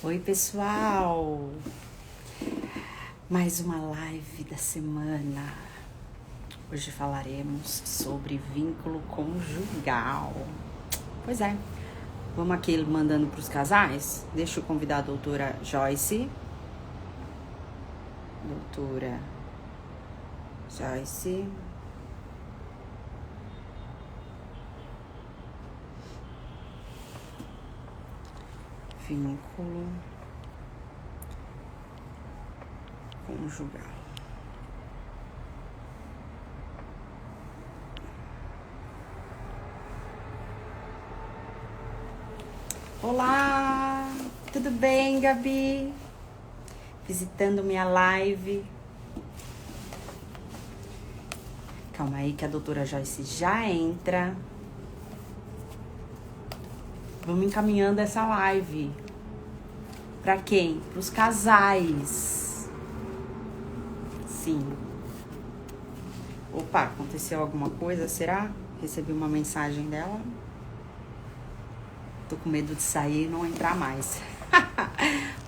Oi, pessoal! Mais uma live da semana. Hoje falaremos sobre vínculo conjugal. Pois é, vamos aqui mandando para os casais. Deixa eu convidar a doutora Joyce. Doutora Joyce. Vínculo conjugal. Olá! Tudo bem, Gabi? Visitando minha live. Calma aí que a doutora Joyce já entra. Vamos encaminhando essa live. Para quem? Para os casais. Sim. Opa, aconteceu alguma coisa? Será? Recebi uma mensagem dela. Tô com medo de sair e não entrar mais.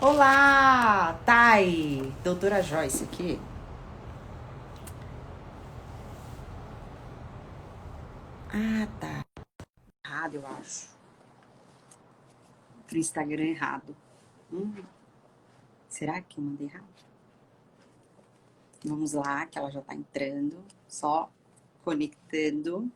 Olá, Thay. Doutora Joyce aqui. Ah, tá. Errado, eu acho. Pro Instagram errado. Será que eu mandei errado? Vamos lá, que ela já tá entrando. Só conectando.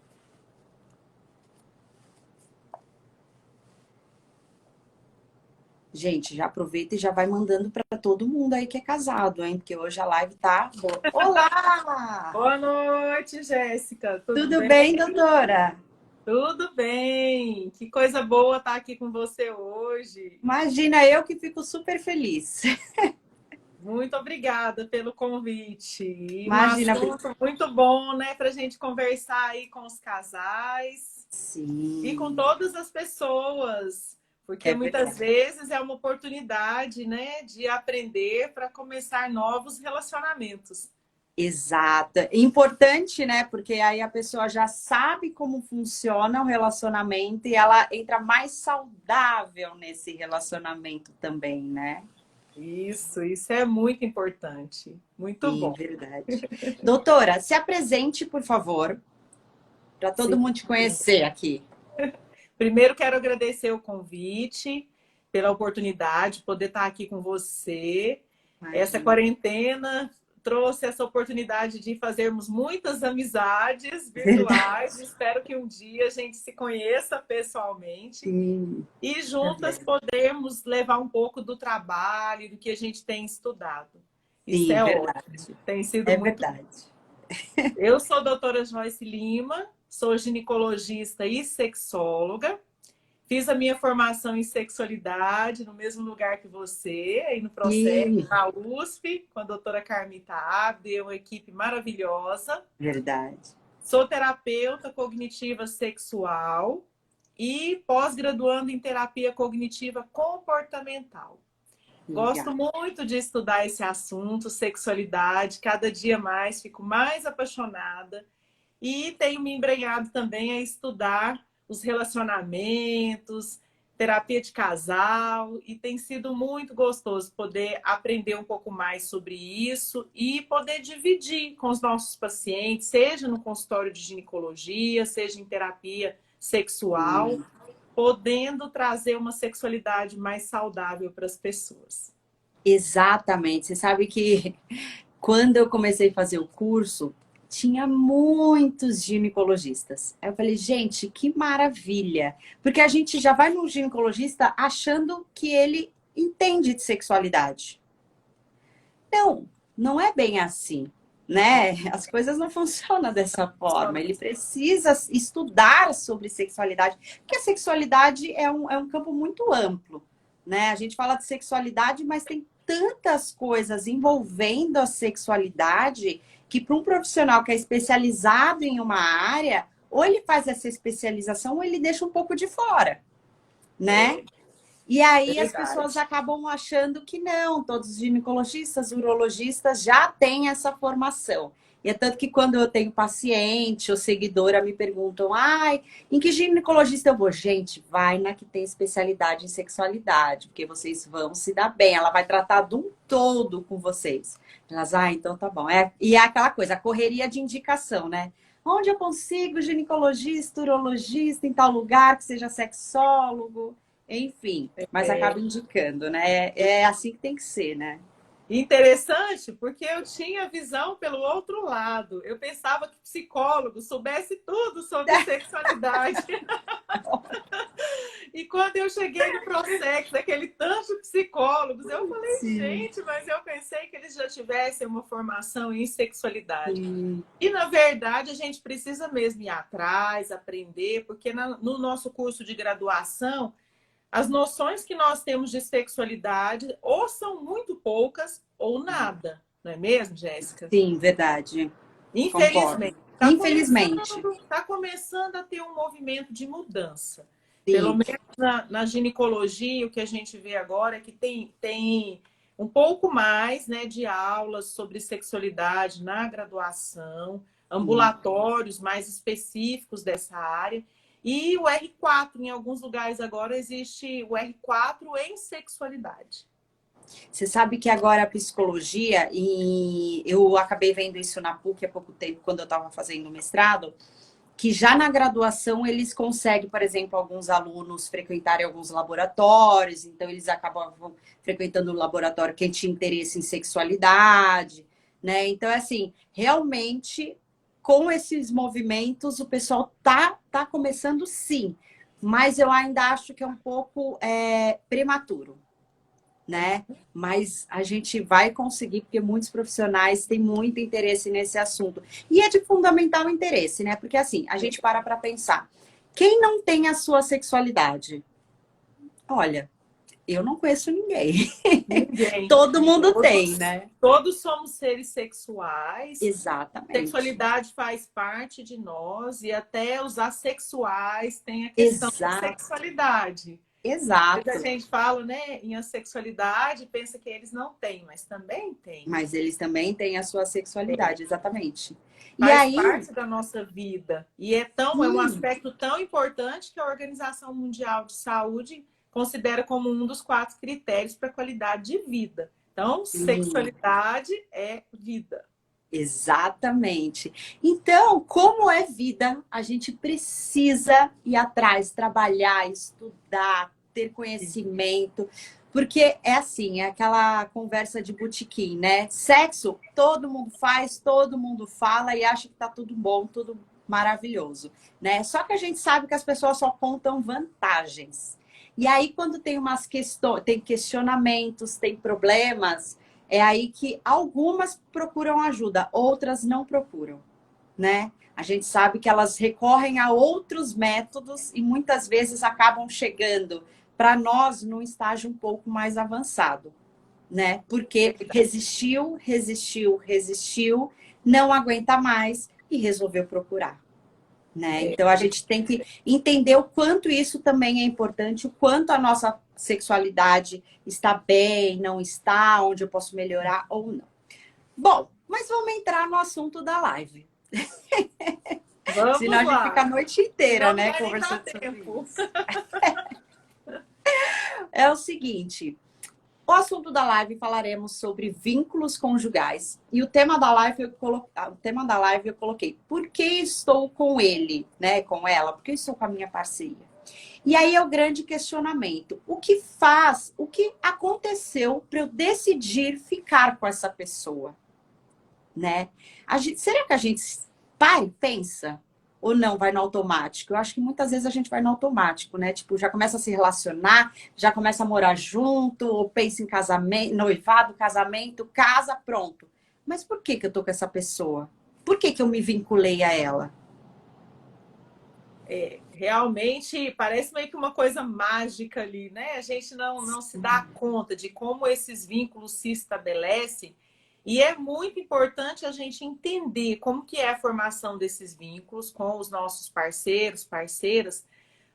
Gente, já aproveita e já vai mandando para todo mundo aí que é casado, hein? Porque hoje a live tá boa. Olá! Boa noite, Jéssica. Tudo Tudo bem? bem, doutora? Tudo bem. Que coisa boa estar aqui com você hoje. Imagina, eu que fico super feliz. Muito obrigada pelo convite. E um Imagina, assunto muito bom, né, para a gente conversar aí com os casais e com sim, todas as pessoas, porque é muitas verdade. vezes é uma oportunidade, né, de aprender para começar novos relacionamentos. Exato. Importante, né? Porque aí a pessoa já sabe como funciona o relacionamento e ela entra mais saudável nesse relacionamento também, né? Isso é muito importante. Muito Sim, bom. verdade. Doutora, se apresente, por favor, para todo Sim. mundo te conhecer aqui. Primeiro, quero agradecer o convite, pela oportunidade de poder estar aqui com você. Essa Imagina. quarentena trouxe essa oportunidade de fazermos muitas amizades Verdade. virtuais. Espero que um dia a gente se conheça pessoalmente Sim, e também. juntas podermos levar um pouco do trabalho, do que a gente tem estudado. Isso Sim, é verdade. ótimo, tem sido É muito. verdade. Eu sou a doutora Joyce Lima, sou ginecologista e sexóloga. Fiz a minha formação em sexualidade no mesmo lugar que você, aí no processo, Sim, na USP, com a doutora Carmita Abde, uma equipe maravilhosa. verdade. Sou terapeuta cognitiva sexual e pós-graduando em terapia cognitiva comportamental. Gosto Legal. muito de estudar esse assunto, sexualidade, cada dia mais, fico mais apaixonada e tenho me embrenhado também a estudar os relacionamentos, terapia de casal, e tem sido muito gostoso poder aprender um pouco mais sobre isso e poder dividir com os nossos pacientes, seja no consultório de ginecologia, seja em terapia sexual, Sim, podendo trazer uma sexualidade mais saudável para as pessoas. exatamente. Você sabe que quando eu comecei a fazer o curso, tinha muitos ginecologistas. Aí eu falei, gente, que maravilha. Porque a gente já vai no ginecologista achando que ele entende de sexualidade. Não, não é bem assim, né? As coisas não funcionam dessa forma. Ele precisa estudar sobre sexualidade, porque a sexualidade é um campo muito amplo, né? A gente fala de sexualidade, mas tem tantas coisas envolvendo a sexualidade que para um profissional que é especializado em uma área, ou ele faz essa especialização ou ele deixa um pouco de fora, né? É E aí as pessoas verdade. acabam achando que não, todos os ginecologistas, urologistas já têm essa formação. E é tanto que quando eu tenho paciente ou seguidora me perguntam, ai, em que ginecologista eu vou? Gente, vai na que tem especialidade em sexualidade, porque vocês vão se dar bem. Ela vai tratar de um todo com vocês. Elas, então tá bom. E é aquela coisa, a correria de indicação, né? Onde eu consigo ginecologista, urologista, em tal lugar, que seja sexólogo, enfim. Mas acaba indicando, né? É assim que tem que ser, né? Interessante, porque eu tinha visão pelo outro lado. Eu pensava que psicólogo soubesse tudo sobre sexualidade. E quando eu cheguei no Prosex, aquele tanto de psicólogos, eu falei, Sim, gente, mas eu pensei que eles já tivessem uma formação em sexualidade. sim. E, na verdade, a gente precisa mesmo ir atrás, aprender, porque no nosso curso de graduação, as noções que nós temos de sexualidade ou são muito poucas ou nada. Não é mesmo, Jéssica? Sim, verdade. Concordo. Infelizmente, Infelizmente. tá começando a ter um movimento de mudança. Pelo Sim. menos na ginecologia, o que a gente vê agora é que tem um pouco mais, né, de aulas sobre sexualidade na graduação, ambulatórios mais específicos dessa área. E o R4, em alguns lugares agora existe o R4 em sexualidade. Você sabe que agora a psicologia, e eu acabei vendo isso na PUC há pouco tempo, quando eu estava fazendo o mestrado, que já na graduação eles conseguem, por exemplo, alguns alunos frequentarem alguns laboratórios, então eles acabavam frequentando o laboratório que tinha interesse em sexualidade, né? Então, é assim, realmente, com esses movimentos, o pessoal tá começando sim, mas eu ainda acho que é um pouco prematuro, né? Mas a gente vai conseguir, porque muitos profissionais têm muito interesse nesse assunto. E é de fundamental interesse, né? Porque assim, a gente para pensar. Quem não tem a sua sexualidade? Olha, eu não conheço ninguém. Ninguém. Todo mundo tem, né? Todos somos seres sexuais. Exatamente. Sexualidade faz parte de nós e até os assexuais têm a questão da Exato. sexualidade. Mas a Exato. gente fala, né, em assexualidade, pensa que eles não têm, mas também têm. Mas eles também têm a sua sexualidade, exatamente. E Faz aí, parte da nossa vida. E é um sim, aspecto tão importante que a Organização Mundial de Saúde considera como um dos 4 critérios para a qualidade de vida. Então, sim. sexualidade é vida. Exatamente. Então, como é vida, a gente precisa ir atrás, trabalhar, estudar, ter conhecimento, porque é assim, é aquela conversa de botequim, né? Sexo, todo mundo faz, todo mundo fala e acha que tá tudo bom, tudo maravilhoso, né? Só que a gente sabe que as pessoas só contam vantagens. E aí, quando tem umas questões, tem questionamentos, tem problemas, é aí que algumas procuram ajuda, outras não procuram, né? A gente sabe que elas recorrem a outros métodos e muitas vezes acabam chegando para nós num estágio um pouco mais avançado, né? Porque resistiu, resistiu, resistiu, não aguenta mais e resolveu procurar, né? É, Então a gente tem que entender o quanto isso também é importante, o quanto a nossa sexualidade está bem, não está, onde eu posso melhorar ou não. Bom, mas vamos entrar no assunto da live. Senão vamos a gente fica a lá. noite inteira, Senão não né, vai nem dar conversando sobre tempo. isso. É o seguinte, o assunto da live falaremos sobre vínculos conjugais. E o tema da live eu coloquei: por que estou com ele, né, com ela? Por que estou com a minha parceria? E aí é o grande questionamento. O que aconteceu para eu decidir ficar com essa pessoa, né? Será que a gente para e pensa? Ou não, vai no automático? Eu acho que muitas vezes a gente vai no automático, né? Tipo, já começa a se relacionar, já começa a morar junto, ou pensa em casamento, noivado, casamento, casa, pronto. Mas por que que eu tô com essa pessoa? Por que que eu me vinculei a ela? Realmente parece meio que uma coisa mágica ali, né? A gente não se dá conta de como esses vínculos se estabelecem. E é muito importante a gente entender como que é a formação desses vínculos com os nossos parceiros, parceiras,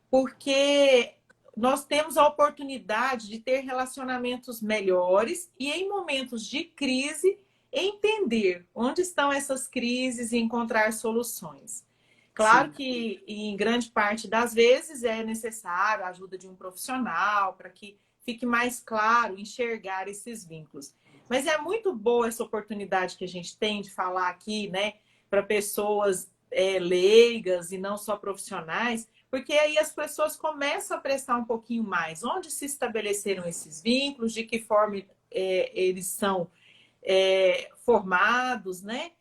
porque nós temos a oportunidade de ter relacionamentos melhores e em momentos de crise entender onde estão essas crises e encontrar soluções. Claro Sim. que, em grande parte das vezes, é necessário a ajuda de um profissional para que fique mais claro enxergar esses vínculos. Mas é muito boa essa oportunidade que a gente tem de falar aqui, né, para pessoas leigas e não só profissionais, porque aí as pessoas começam a prestar um pouquinho mais. Onde se estabeleceram esses vínculos, de que forma eles são formados, né?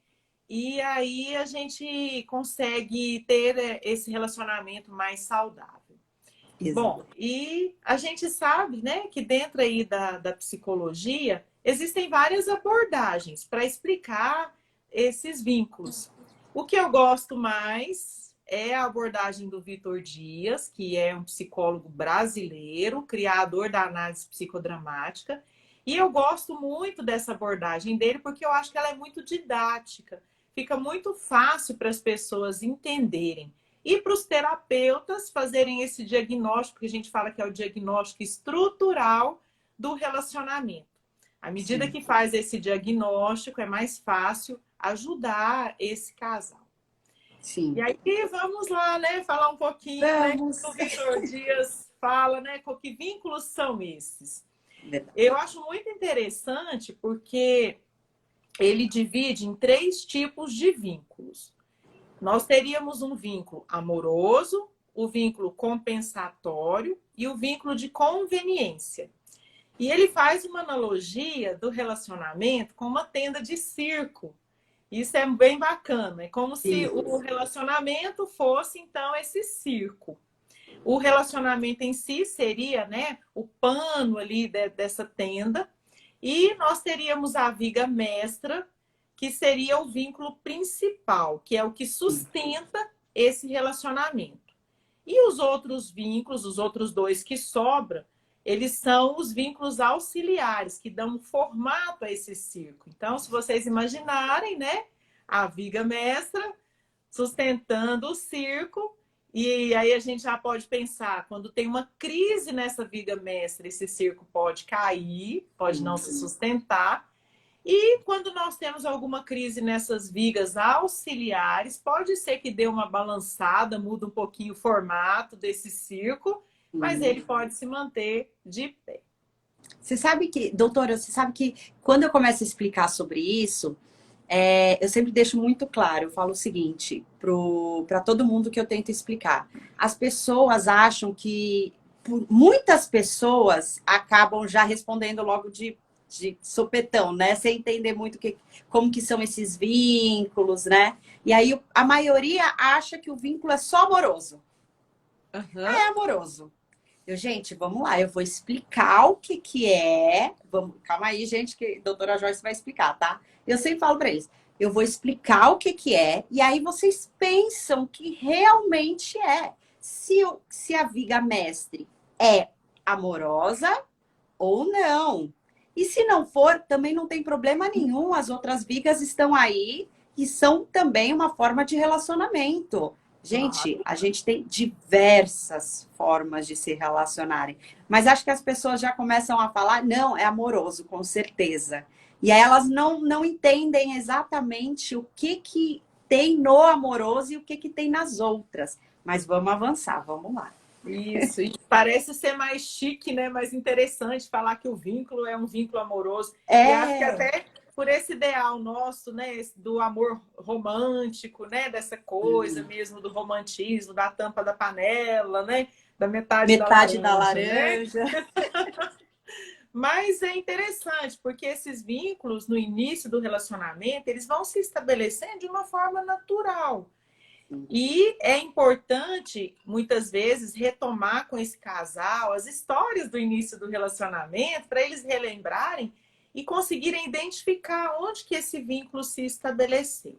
E aí a gente consegue ter esse relacionamento mais saudável. Bom, Exato. e a gente sabe, né, que dentro aí da psicologia existem várias abordagens para explicar esses vínculos. O que eu gosto mais é a abordagem do Vitor Dias, que é um psicólogo brasileiro, criador da análise psicodramática. E eu gosto muito dessa abordagem dele porque eu acho que ela é muito didática. Fica muito fácil para as pessoas entenderem. E para os terapeutas fazerem esse diagnóstico, que a gente fala que é o diagnóstico estrutural do relacionamento. À medida Sim. que faz esse diagnóstico, é mais fácil ajudar esse casal. E Sim. aí vamos lá, né, falar um pouquinho, né, Vamos. o Vitor Dias fala, né, com que vínculos são esses. Verdade. Eu acho muito interessante porque ele divide em 3 tipos de vínculos. Nós teríamos um vínculo amoroso, o vínculo compensatório e o vínculo de conveniência. E ele faz uma analogia do relacionamento com uma tenda de circo. Isso é bem bacana. É como se o Isso. relacionamento fosse, então, esse circo. O relacionamento em si seria, né, o pano ali dessa tenda. E nós teríamos a viga mestra, que seria o vínculo principal, que é o que sustenta esse relacionamento. E os outros vínculos, os outros 2 que sobram, eles são os vínculos auxiliares, que dão um formato a esse circo. Então, se vocês imaginarem, né, a viga mestra sustentando o circo, e aí a gente já pode pensar, quando tem uma crise nessa viga mestra, esse circo pode cair, pode não se sustentar. E quando nós temos alguma crise nessas vigas auxiliares, pode ser que dê uma balançada, muda um pouquinho o formato desse circo, mas ele pode se manter de pé. Você sabe que, doutora, você sabe que quando eu explicar sobre isso, eu sempre deixo muito claro, eu falo o seguinte para todo mundo que eu tento explicar. As pessoas acham que, muitas pessoas acabam já respondendo logo de sopetão, né? Sem entender muito como que são esses vínculos, né? E aí a maioria acha que o vínculo é só amoroso. Uhum. É amoroso. Gente, vamos lá, eu vou explicar o que que é. Vamos, calma aí, gente, que a doutora Joyce vai explicar, tá? Eu sempre falo para eles, eu vou explicar o que que é, e aí vocês pensam que realmente é. Se a viga mestre é amorosa ou não. E se não for, também não tem problema nenhum, as outras vigas estão aí e são também uma forma de relacionamento. Gente, Claro. a gente tem diversas formas de se relacionarem. Mas acho que as pessoas já começam a falar, não, é amoroso, com certeza. E aí elas não entendem exatamente o que tem no amoroso e o que tem nas outras. Mas vamos avançar, vamos lá. Isso, e parece ser mais chique, né? Mais interessante falar que o vínculo é um vínculo amoroso. E acho que É. até por esse ideal nosso, né? Do amor romântico, né? Dessa coisa mesmo do romantismo, da tampa da panela, né? Da metade da Metade da laranja, né? laranja. Mas é interessante, porque esses vínculos no início do relacionamento, eles vão se estabelecendo de uma forma natural. E é importante, muitas vezes, retomar com esse casal as histórias do início do relacionamento, para eles relembrarem e conseguirem identificar onde que esse vínculo se estabeleceu.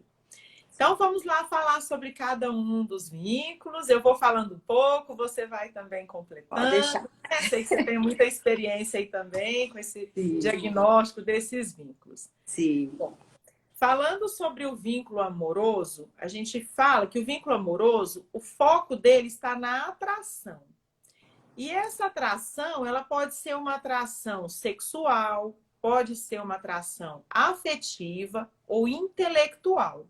Então, vamos lá falar sobre cada um dos vínculos. Eu vou falando um pouco, você vai também Pode completando. deixar. Sei que você tem muita experiência aí também com esse Sim, diagnóstico desses vínculos. sim. Bom, falando sobre o vínculo amoroso, a gente fala que o vínculo amoroso, o foco dele está na atração. E essa atração, ela pode ser uma atração sexual, pode ser uma atração afetiva ou intelectual.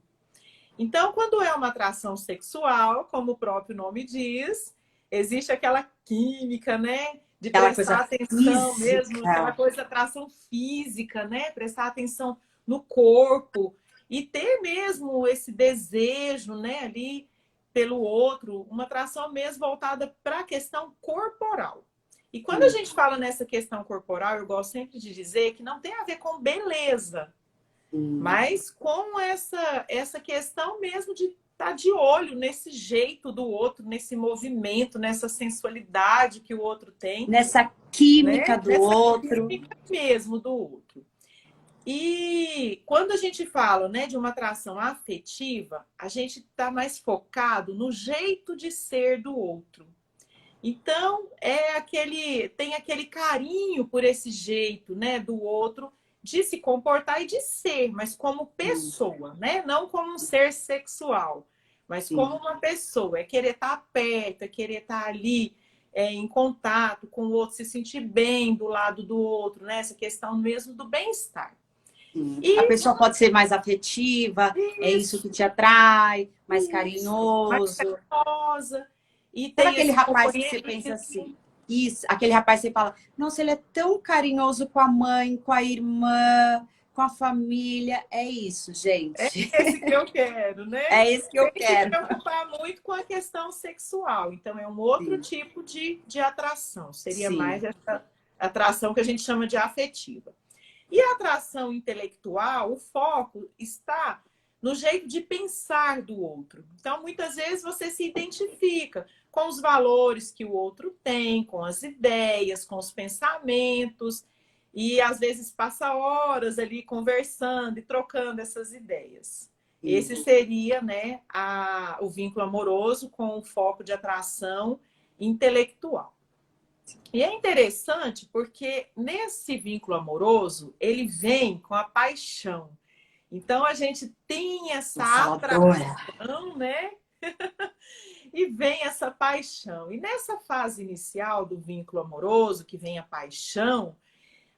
Então, quando é uma atração sexual, como o próprio nome diz, existe aquela química, né? De Aquela prestar coisa atenção mesmo, aquela física. coisa de atração física, né? Prestar atenção no corpo e ter mesmo esse desejo, né, ali pelo outro, uma atração mesmo voltada para a questão corporal. E quando a Sim, gente fala nessa questão corporal, eu gosto sempre de dizer que não tem a ver com beleza, sim. mas com essa questão mesmo de estar de olho nesse jeito do outro, nesse movimento, nessa sensualidade que o outro tem, Nessa química né? do Nessa outro. química mesmo do outro. E quando a gente fala, né, de uma atração afetiva, a gente está mais focado no jeito de ser do outro. Então, tem aquele carinho por esse jeito, né, do outro de se comportar e de ser, mas como Sim, pessoa, né? Não como um ser sexual, mas como sim, uma pessoa. É querer estar perto, é querer estar ali, em contato com o outro, se sentir bem do lado do outro, né? Essa questão mesmo do bem-estar. sim. A E pessoa pode ser mais afetiva, é isso que isso, te atrai, mais isso, mais carinhoso. carinhosa, e Sabe tem aquele esse rapaz que você componente pensa assim. assim? Isso, aquele rapaz que você fala, nossa, ele é tão carinhoso com a mãe, com a irmã, com a família. É isso, É gente. esse que eu quero, né? É isso que eu Sem se quero. preocupar muito com a questão sexual. Então, é um outro Sim, tipo de atração. Seria mais sim. essa atração que a gente chama de afetiva. E a atração intelectual, o foco está no jeito de pensar do outro. Então, muitas vezes você se identifica com os valores que o outro tem, com as ideias, com os pensamentos, e às vezes passa horas ali conversando e trocando essas ideias. Sim. Esse seria, né, o vínculo amoroso com o foco de atração intelectual. E é interessante porque nesse vínculo amoroso, ele vem com a paixão. Então a gente tem Nossa, essa ela adora. atração, né? E vem essa paixão. E nessa fase inicial do vínculo amoroso, que vem a paixão,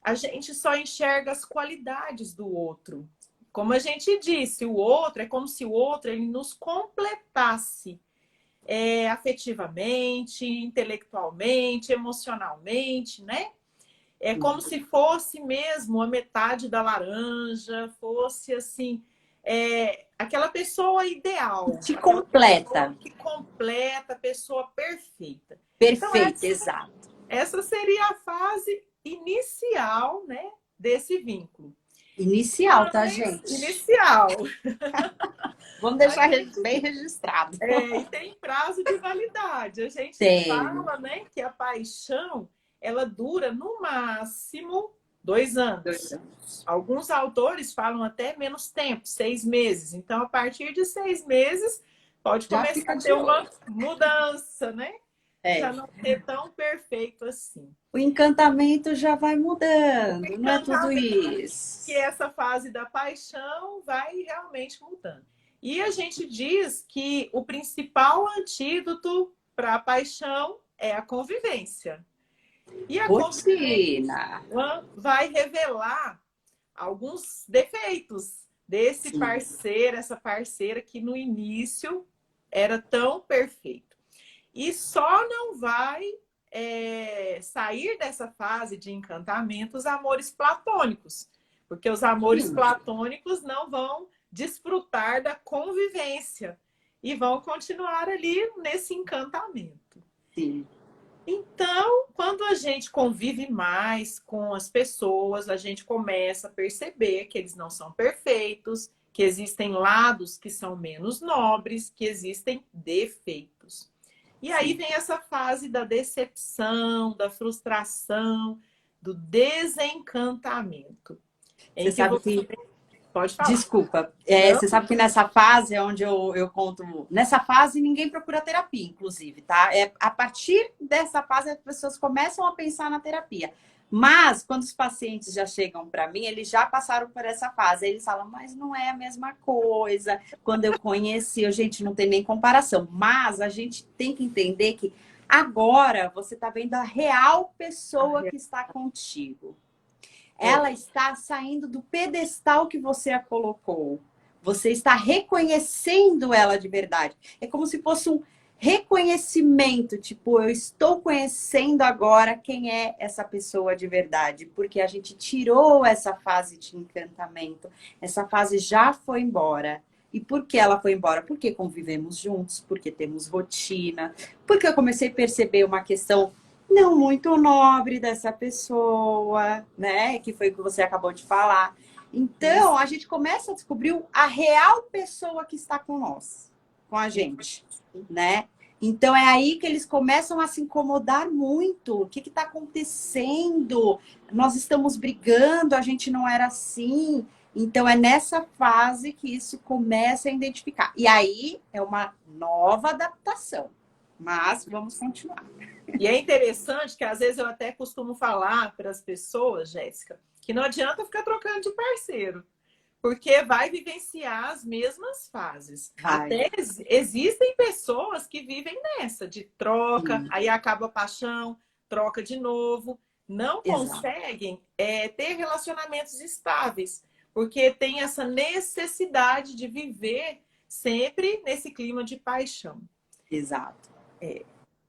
a gente só enxerga as qualidades do outro. Como a gente disse, o outro é como se o outro ele nos completasse afetivamente, intelectualmente, emocionalmente, né? É como se fosse mesmo a metade da laranja, fosse assim, aquela pessoa ideal, Te aquela pessoa completa. que completa, a pessoa perfeita. Então, Perfeito, exato. essa seria a fase inicial, né, desse vínculo. Inicial, tá, Mas, gente? inicial. Vamos A deixar gente bem registrado. E tem prazo de validade. A gente Tem. fala, né, que a paixão ela dura no máximo 2 anos. 2 anos. Alguns autores falam até menos tempo, 6 meses. Então, a partir de 6 meses, pode Já começar fica a de ter olho. uma mudança, né? É. Já não ser tão perfeito assim. O encantamento já vai mudando, não é tudo Encantamento, que isso. essa fase da paixão vai realmente mudando. E a gente diz que o principal antídoto para a paixão é a convivência. E a convivência Rotina. vai revelar alguns defeitos desse Sim. parceiro, essa parceira que no início era tão perfeito. E só não vai sair dessa fase de encantamento os amores platônicos, porque os amores Sim. platônicos não vão desfrutar da convivência e vão continuar ali nesse encantamento. Sim. Então, quando a gente convive mais com as pessoas, a gente começa a perceber que eles não são perfeitos, que existem lados que são menos nobres, que existem defeitos. E aí Sim. vem essa fase da decepção, da frustração, do desencantamento, Você em que sabe você que pode falar. Desculpa. Não? Você sabe que nessa fase é onde eu conto. Nessa fase, ninguém procura terapia, inclusive, tá? É a partir dessa fase as pessoas começam a pensar na terapia. Mas, quando os pacientes já chegam para mim, eles já passaram por essa fase. Aí eles falam, mas não é a mesma coisa. Quando eu conheci, a gente não tem nem comparação. Mas a gente tem que entender que agora você está vendo a real pessoa que está contigo. Ela está saindo do pedestal que você a colocou. Você está reconhecendo ela de verdade. É como se fosse um reconhecimento, tipo, eu estou conhecendo agora quem é essa pessoa de verdade, porque a gente tirou essa fase de encantamento, essa fase já foi embora. E por que ela foi embora? Porque convivemos juntos, porque temos rotina, porque eu comecei a perceber uma questão não muito nobre dessa pessoa, né? Que foi o que você acabou de falar. Então, a gente começa a descobrir a real pessoa que está com nós, com a gente, né? Então, é aí que eles começam a se incomodar muito. O que está acontecendo? Nós estamos brigando, a gente não era assim. Então, é nessa fase que isso começa a identificar. E aí, é uma nova adaptação. Mas, vamos continuar. E é interessante que às vezes eu até costumo falar para as pessoas, Jéssica, que não adianta ficar trocando de parceiro, porque vai vivenciar as mesmas fases. Vai. Até existem pessoas que vivem nessa, de troca, Sim. aí acaba a paixão, troca de novo, não Exato. conseguem ter relacionamentos estáveis, porque tem essa necessidade de viver sempre nesse clima de paixão. Exato.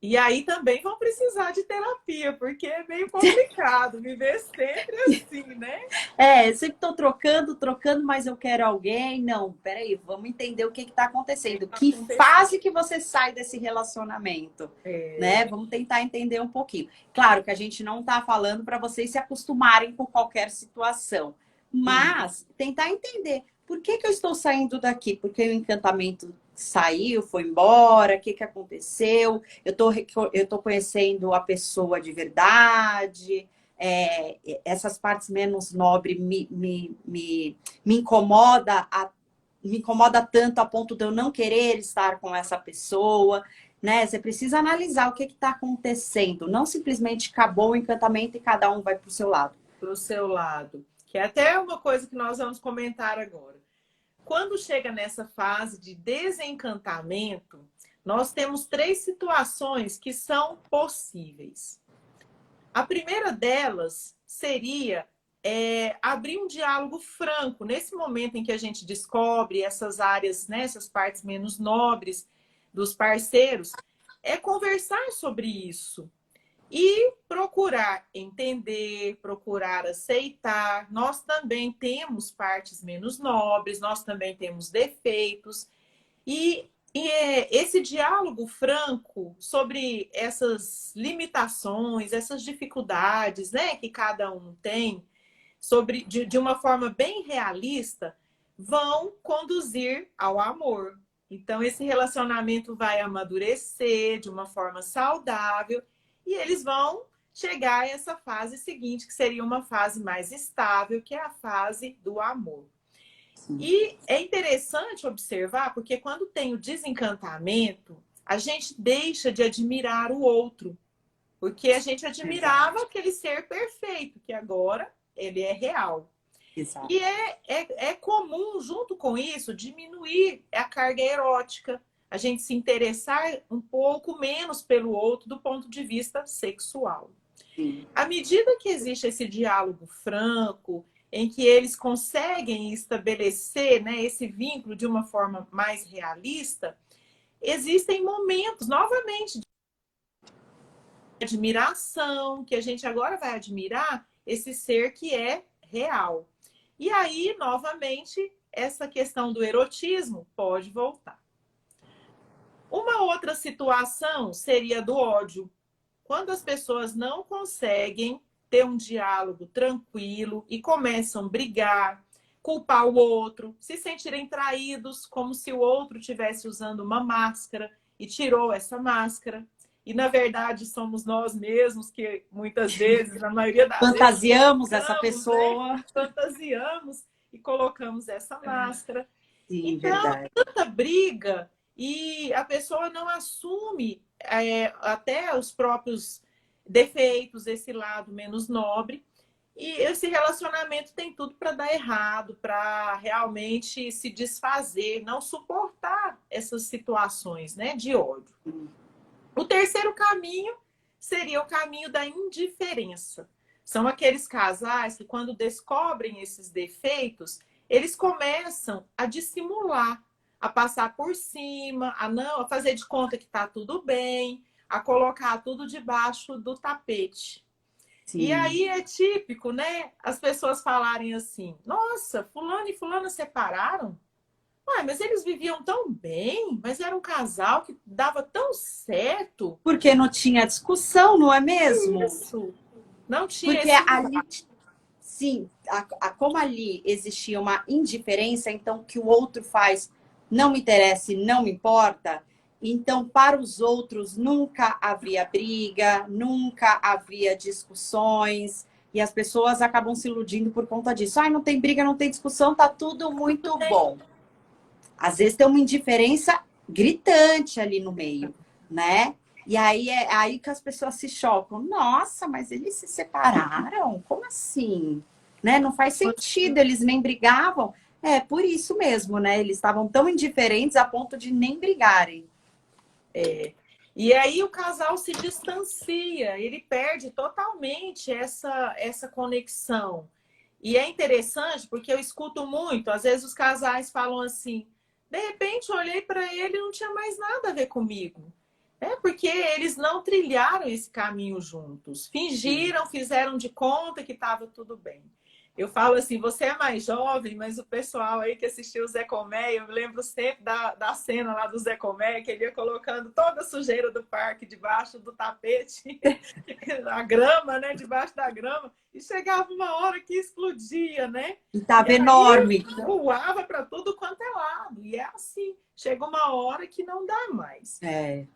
E aí também vão precisar de terapia, porque é meio complicado viver sempre assim, né? Eu sempre estou trocando, mas eu quero alguém. Não, peraí, vamos entender o que está acontecendo. Que fase que você sai desse relacionamento, né? Vamos tentar entender um pouquinho. Claro que a gente não está falando para vocês se acostumarem com qualquer situação, mas tentar entender por que eu estou saindo daqui, porque o encantamento saiu, foi embora, o que aconteceu? Eu tô conhecendo a pessoa de verdade. Essas partes menos nobres me incomoda, me incomoda tanto a ponto de eu não querer estar com essa pessoa, né? Você precisa analisar o que está acontecendo, não simplesmente acabou o encantamento e cada um vai para o seu lado. Para o seu lado, que é até uma coisa que nós vamos comentar agora. Quando chega nessa fase de desencantamento, nós temos 3 situações que são possíveis. A primeira delas seria abrir um diálogo franco. Nesse momento em que a gente descobre essas áreas, né, essas partes menos nobres dos parceiros, é conversar sobre isso. E procurar entender, procurar aceitar. Nós também temos partes menos nobres, nós também temos defeitos. E esse diálogo franco sobre essas limitações, essas dificuldades, né, que cada um tem, de uma forma bem realista, vão conduzir ao amor. Então, esse relacionamento vai amadurecer de uma forma saudável e eles vão chegar a essa fase seguinte, que seria uma fase mais estável, que é a fase do amor. E é interessante observar, porque quando tem o desencantamento, a gente deixa de admirar o outro. Porque a gente admirava aquele ser perfeito, que agora ele é real. Exato. E é comum, junto com isso, diminuir a carga erótica, a gente se interessar um pouco menos pelo outro do ponto de vista sexual. Sim. À medida que existe esse diálogo franco, em que eles conseguem estabelecer, né, esse vínculo de uma forma mais realista, existem momentos, novamente, de admiração, que a gente agora vai admirar esse ser que é real. E aí, novamente, essa questão do erotismo pode voltar. Uma outra situação seria do ódio. Quando as pessoas não conseguem ter um diálogo tranquilo e começam a brigar, culpar o outro, se sentirem traídos, como se o outro estivesse usando uma máscara e tirou essa máscara. E, na verdade, somos nós mesmos que, muitas vezes, na maioria das fantasiamos vezes, essa pessoa. né? Fantasiamos e colocamos essa máscara. Sim, Então, verdade. tanta briga e a pessoa não assume até os próprios defeitos, esse lado menos nobre. E esse relacionamento tem tudo para dar errado, para realmente se desfazer, não suportar essas situações, né, de ódio. O terceiro caminho seria o caminho da indiferença. São aqueles casais que, quando descobrem esses defeitos, eles começam a dissimular, a passar por cima, a fazer de conta que está tudo bem, a colocar tudo debaixo do tapete. E Sim. aí é típico, né? As pessoas falarem assim: nossa, fulano e fulana separaram? Ué, mas eles viviam tão bem, mas era um casal que dava tão certo. Porque não tinha discussão, não é mesmo? Isso. Não tinha Porque esse. ali, sim, como ali existia uma indiferença, então o que o outro faz não me interessa e não me importa. Então, para os outros, nunca havia briga, nunca havia discussões, e as pessoas acabam se iludindo por conta disso. Ai, não tem briga, não tem discussão, tá tudo muito bom. Às vezes tem uma indiferença gritante ali no meio, né? E aí é aí que as pessoas se chocam. Nossa, mas eles se separaram? Como assim? Né? Não faz sentido, eles nem brigavam. É, por isso mesmo, né? Eles estavam tão indiferentes a ponto de nem brigarem. E aí o casal se distancia, ele perde totalmente essa conexão. E é interessante porque eu escuto muito, às vezes os casais falam assim: de repente eu olhei para ele e não tinha mais nada a ver comigo. É porque eles não trilharam esse caminho juntos, Sim. fingiram, fizeram de conta que estava tudo bem. Eu falo assim, você é mais jovem, mas o pessoal aí que assistiu o Zé Comé, eu me lembro sempre da cena lá do Zé Comé, que ele ia colocando toda a sujeira do parque debaixo do tapete, a grama, né, debaixo da grama, e chegava uma hora que explodia, né? E E tava aí enorme. voava para tudo quanto é lado. E é assim, chega uma hora que não dá mais. É,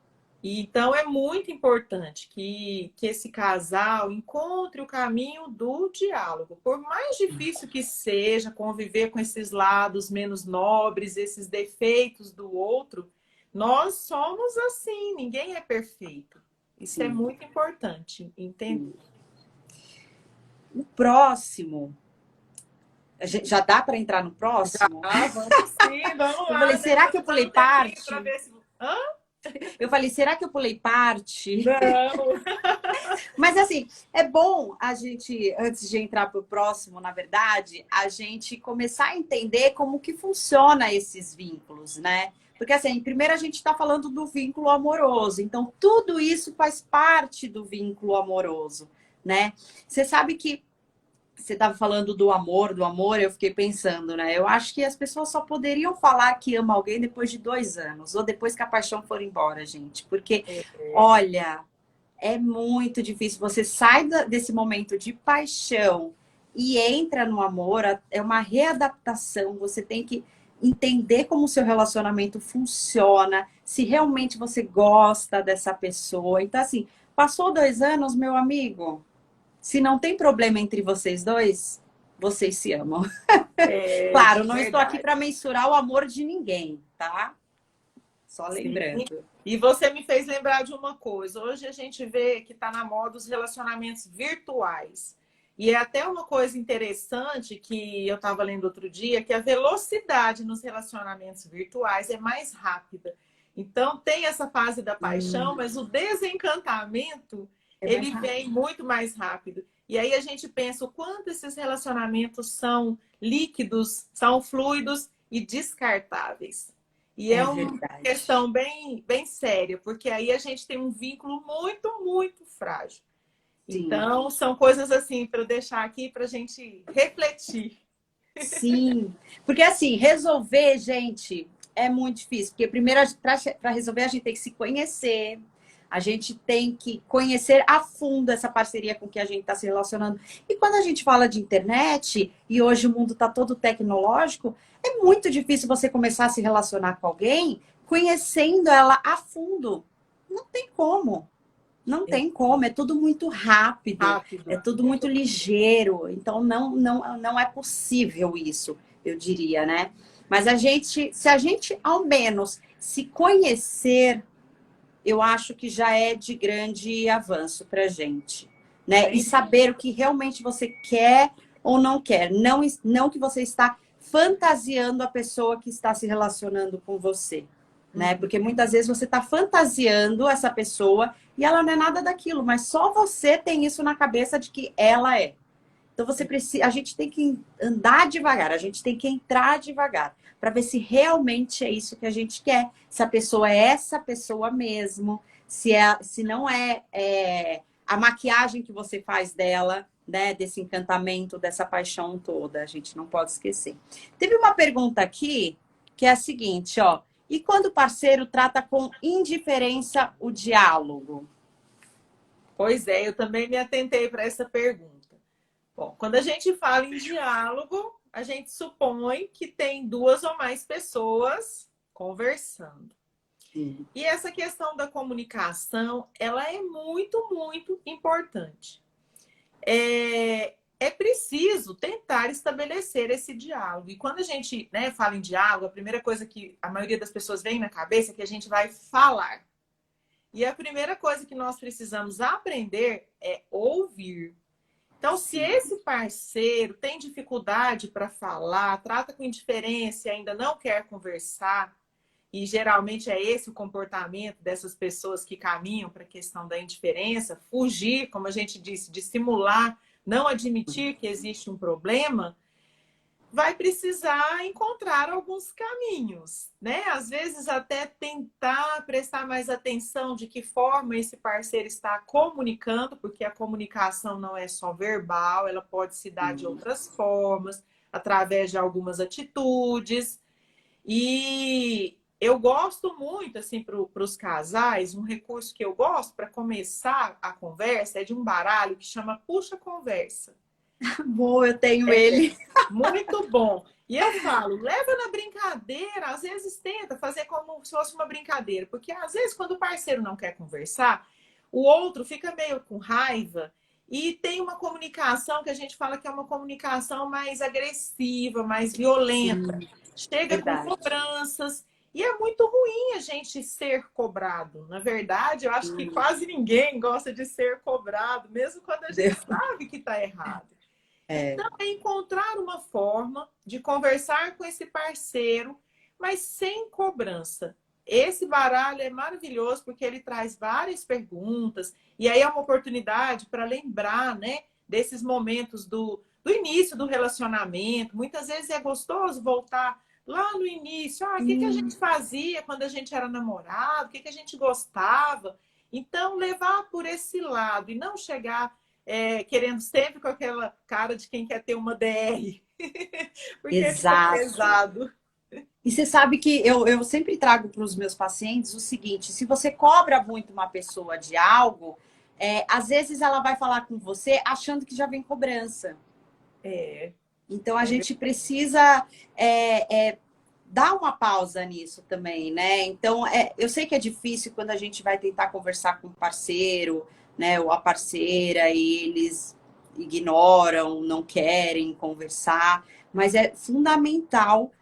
E então é muito importante que esse casal encontre o caminho do diálogo. Por mais difícil que seja conviver com esses lados menos nobres, esses defeitos do outro, nós somos assim, ninguém é perfeito. Isso é sim, muito importante, entender. sim. O próximo, já dá para entrar no próximo? Ah, vamos sim, vamos Eu falei, lá, né? será que eu Vamos dar pulei um tempinho para parte? ver se. Hã? Eu falei, será que eu pulei parte? Não. Mas assim, é bom a gente, antes de entrar para o próximo, na verdade, a gente começar a entender como que funciona esses vínculos, né? Porque assim, primeiro a gente está falando do vínculo amoroso, então tudo isso faz parte do vínculo amoroso, né? Você sabe que você estava falando do amor, eu fiquei pensando, né? Eu acho que as pessoas só poderiam falar que ama alguém depois de 2 anos, ou depois que a paixão for embora, gente. Porque, olha, é muito difícil. Você sai desse momento de paixão e entra no amor, é uma readaptação. Você tem que entender como o seu relacionamento funciona, se realmente você gosta dessa pessoa. Então, assim, passou 2 anos, meu amigo, se não tem problema entre vocês dois, vocês se amam. É Claro, não estou aqui verdade. para mensurar o amor de ninguém, tá? Só Sim. lembrando. E você me fez lembrar de uma coisa. Hoje a gente vê que está na moda os relacionamentos virtuais. E é até uma coisa interessante que eu estava lendo outro dia, que a velocidade nos relacionamentos virtuais é mais rápida. Então tem essa fase da paixão, mas o desencantamento É mais ele rápido. vem muito mais rápido. E aí a gente pensa o quanto esses relacionamentos são líquidos, são fluidos e descartáveis. E é É uma verdade. questão bem séria, porque aí a gente tem um vínculo muito, muito frágil. Sim. Então, são coisas assim para deixar aqui para a gente refletir. Sim, porque assim, resolver, gente, é muito difícil. Porque primeiro, para resolver, a gente tem que se conhecer, a gente tem que conhecer a fundo essa parceria com que a gente está se relacionando. E quando a gente fala de internet, e hoje o mundo está todo tecnológico, é muito difícil você começar a se relacionar com alguém conhecendo ela a fundo. Não tem como. Não É tem como, é tudo muito rápido, é rápido. tudo muito ligeiro, então não é possível isso, eu diria, né? Mas se a gente ao menos se conhecer, eu acho que já é de grande avanço para gente, né? E Sem saber o que realmente você quer ou não quer, não que você está fantasiando a pessoa que está se relacionando com você, né? dúvida. Porque muitas vezes você está fantasiando essa pessoa e ela não é nada daquilo, mas só você tem isso na cabeça de que ela é. Então você precisa, a gente tem que andar devagar, a gente tem que entrar devagar para ver se realmente é isso que a gente quer, se a pessoa é essa pessoa mesmo, se não é a maquiagem que você faz dela, né, desse encantamento, dessa paixão toda, a gente não pode esquecer. Teve uma pergunta aqui que é a seguinte, ó: e quando o parceiro trata com indiferença o diálogo? Pois é, eu também me atentei para essa pergunta. Bom, quando a gente fala em diálogo, a gente supõe que tem duas ou mais pessoas conversando. Sim. E essa questão da comunicação, ela é muito, muito importante. É preciso tentar estabelecer esse diálogo. E quando a gente, né, fala em diálogo, a primeira coisa que a maioria das pessoas vem na cabeça é que a gente vai falar. E a primeira coisa que nós precisamos aprender é ouvir. Então, se esse parceiro tem dificuldade para falar, trata com indiferença e ainda não quer conversar, e geralmente é esse o comportamento dessas pessoas que caminham para a questão da indiferença, fugir, como a gente disse, dissimular, não admitir que existe um problema, vai precisar encontrar alguns caminhos, né? Às vezes até tentar prestar mais atenção de que forma esse parceiro está comunicando, porque a comunicação não é só verbal, ela pode se dar de outras formas, através de algumas atitudes. E eu gosto muito, assim, para os casais, um recurso que eu gosto para começar a conversa é de um baralho que chama Puxa Conversa. Boa, eu tenho ele. Muito bom. E eu falo, leva na brincadeira, às vezes tenta fazer como se fosse uma brincadeira, porque às vezes quando o parceiro não quer conversar, o outro fica meio com raiva e tem uma comunicação que a gente fala que é uma comunicação mais agressiva, mais violenta. Sim, Chega com verdade. cobranças e é muito ruim a gente ser cobrado. Na verdade, eu acho que quase ninguém gosta de ser cobrado, mesmo quando a gente sabe que está errado. É, Então, é encontrar uma forma de conversar com esse parceiro, mas sem cobrança. Esse baralho é maravilhoso porque ele traz várias perguntas, e aí é uma oportunidade para lembrar, né, desses momentos do início do relacionamento. Muitas vezes é gostoso voltar lá no início. Ah, o que a gente fazia quando a gente era namorado? O que a gente gostava? Então, levar por esse lado e não chegar querendo sempre com aquela cara de quem quer ter uma DR, porque fica exato. pesado. E você sabe que eu sempre trago para os meus pacientes o seguinte: se você cobra muito uma pessoa de algo, às vezes ela vai falar com você achando que já vem cobrança. É, Então a é gente precisa dar uma pausa nisso também, né? Então eu sei que é difícil quando a gente vai tentar conversar com o parceiro, né, ou a parceira, e eles ignoram, não querem conversar, mas é fundamental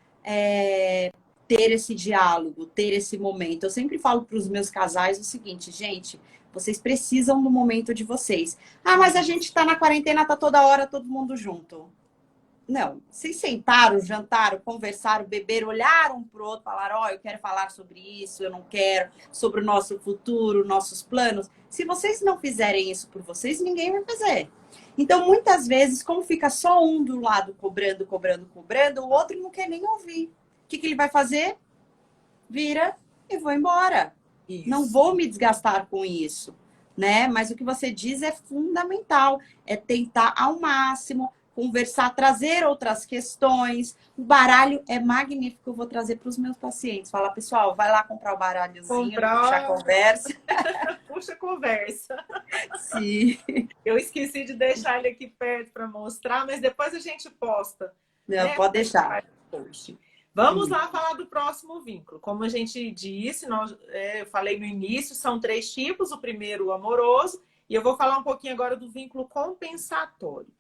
ter esse diálogo, ter esse momento. Eu sempre falo para os meus casais o seguinte: gente, vocês precisam do momento de vocês. Ah, mas a gente está na quarentena, tá toda hora todo mundo junto. Não, vocês sentaram, jantaram, conversaram, beberam, olharam um para o outro, falaram: ó, eu quero falar sobre isso, eu não quero, sobre o nosso futuro, nossos planos. Se vocês não fizerem isso por vocês, ninguém vai fazer. Então, muitas vezes, como fica só um do lado cobrando, cobrando, cobrando, o outro não quer nem ouvir. O que ele vai fazer? Vira e vou embora. Não isso. vou me desgastar com isso, né? Mas o que você diz é fundamental, é tentar ao máximo conversar, trazer outras questões. O baralho é magnífico, eu vou trazer para os meus pacientes. Falar: pessoal, vai lá comprar o baralhozinho e puxar a Comprar, conversa. puxa conversa. Sim. Eu esqueci de deixar ele aqui perto para mostrar, mas depois a gente posta, Não, né? pode deixar. Post. Vamos lá falar do próximo vínculo. Como a gente disse, eu falei no início, são 3 tipos. O primeiro, o amoroso, e eu vou falar um pouquinho agora do vínculo compensatório.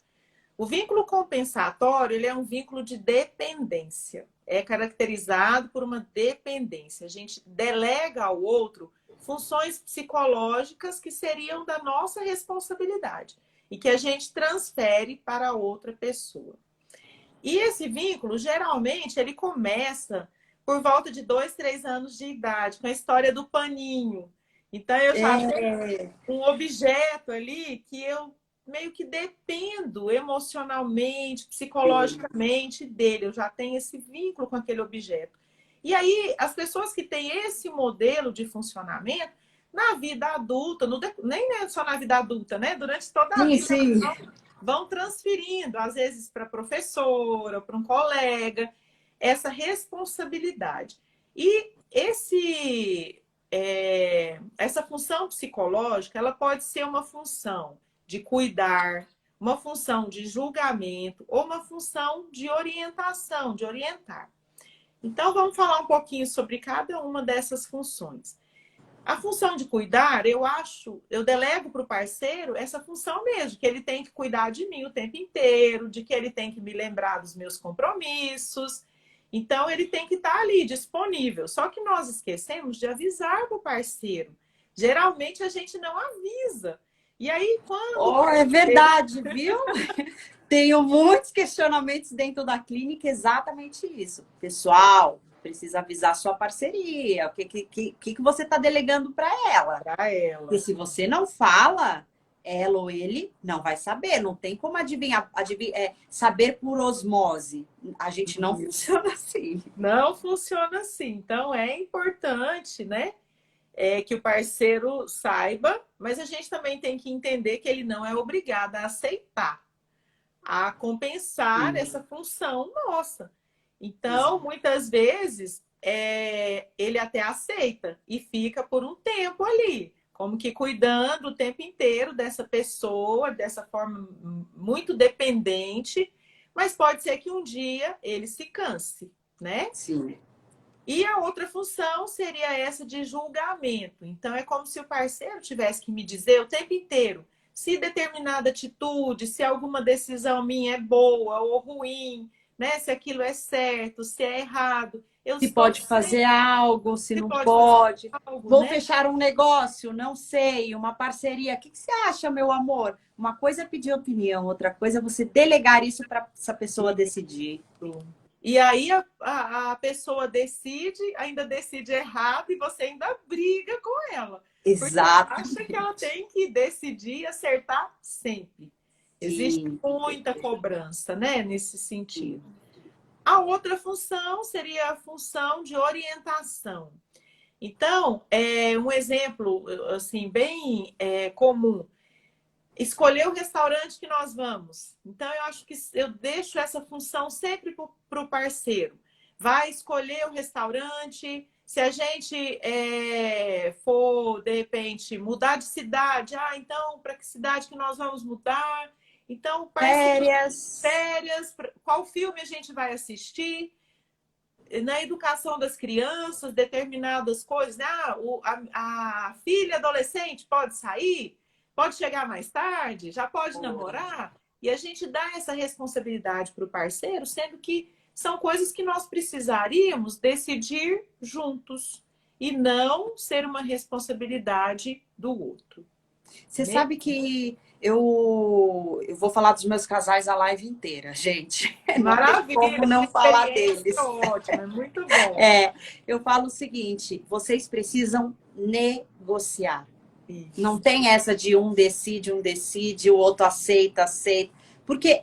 O vínculo compensatório, ele é um vínculo de dependência. É caracterizado por uma dependência. A gente delega ao outro funções psicológicas que seriam da nossa responsabilidade e que a gente transfere para outra pessoa. E esse vínculo, geralmente, ele começa por volta de 2, 3 anos de idade, com a história do paninho. Então, eu já É, tenho um objeto ali que eu meio que dependo emocionalmente, psicologicamente dele. Eu já tenho esse vínculo com aquele objeto. E aí, as pessoas que têm esse modelo de funcionamento, na vida adulta, nem é só na vida adulta, né? Durante toda a sim, vida, sim. vão transferindo, às vezes para a professora, para um colega, essa responsabilidade. E essa função psicológica, ela pode ser uma função de cuidar, uma função de julgamento ou uma função de orientação, de orientar. Então, vamos falar um pouquinho sobre cada uma dessas funções. A função de cuidar, eu delego para o parceiro essa função mesmo, que ele tem que cuidar de mim o tempo inteiro, de que ele tem que me lembrar dos meus compromissos. Então, ele tem que estar ali, disponível. Só que nós esquecemos de avisar para o parceiro. Geralmente, a gente não avisa. E aí, quando o Oh, é parceiro... verdade, viu? Tenho muitos questionamentos dentro da clínica, exatamente isso. Pessoal, precisa avisar sua parceria. O que você está delegando para ela? Para Porque ela. se você não fala, ela ou ele não vai saber. Não tem como saber por osmose. A gente não funciona assim. Não funciona assim. Então, é importante, né? Que o parceiro saiba, mas a gente também tem que entender que ele não é obrigado a aceitar, a compensar essa função nossa. Então, Exato. muitas vezes, ele até aceita e fica por um tempo ali, como que cuidando o tempo inteiro dessa pessoa, dessa forma muito dependente, mas pode ser que um dia ele se canse, né? Sim. E a outra função seria essa de julgamento. Então, é como se o parceiro tivesse que me dizer o tempo inteiro se determinada atitude, se alguma decisão minha é boa ou ruim, né? Se aquilo é certo, se é errado. Eu Se estou pode sempre fazer algo, se se não pode fazer pode. algo, Vou né? fechar um negócio, não sei, uma parceria. O que você acha, meu amor? Uma coisa é pedir opinião, outra coisa é você delegar isso para essa pessoa decidir. E aí a pessoa decide, ainda decide errado e você ainda briga com ela. Porque acha que ela Exatamente. tem que decidir e acertar sempre. Existe Sim, muita cobrança, né, nesse sentido. A outra função seria a função de orientação. Então, um exemplo assim bem comum, escolher o restaurante que nós vamos. Então, eu acho que eu deixo essa função sempre para o parceiro. Vai escolher o restaurante. Se a gente for, de repente, mudar de cidade, então, para que cidade que nós vamos mudar? Então, o parceiro, férias. férias, qual filme a gente vai assistir? Na educação das crianças, determinadas coisas, né? A filha adolescente pode sair, pode chegar mais tarde, já pode namorar, e a gente dá essa responsabilidade para o parceiro, sendo que são coisas que nós precisaríamos decidir juntos e não ser uma responsabilidade do outro. Você sabe que eu vou falar dos meus casais a live inteira, gente. Não tem Maravilha, como não falar experiência deles. ótima, é muito bom. Eu falo o seguinte: vocês precisam negociar. Não Isso. tem essa de um decide, o outro aceita, aceita. Porque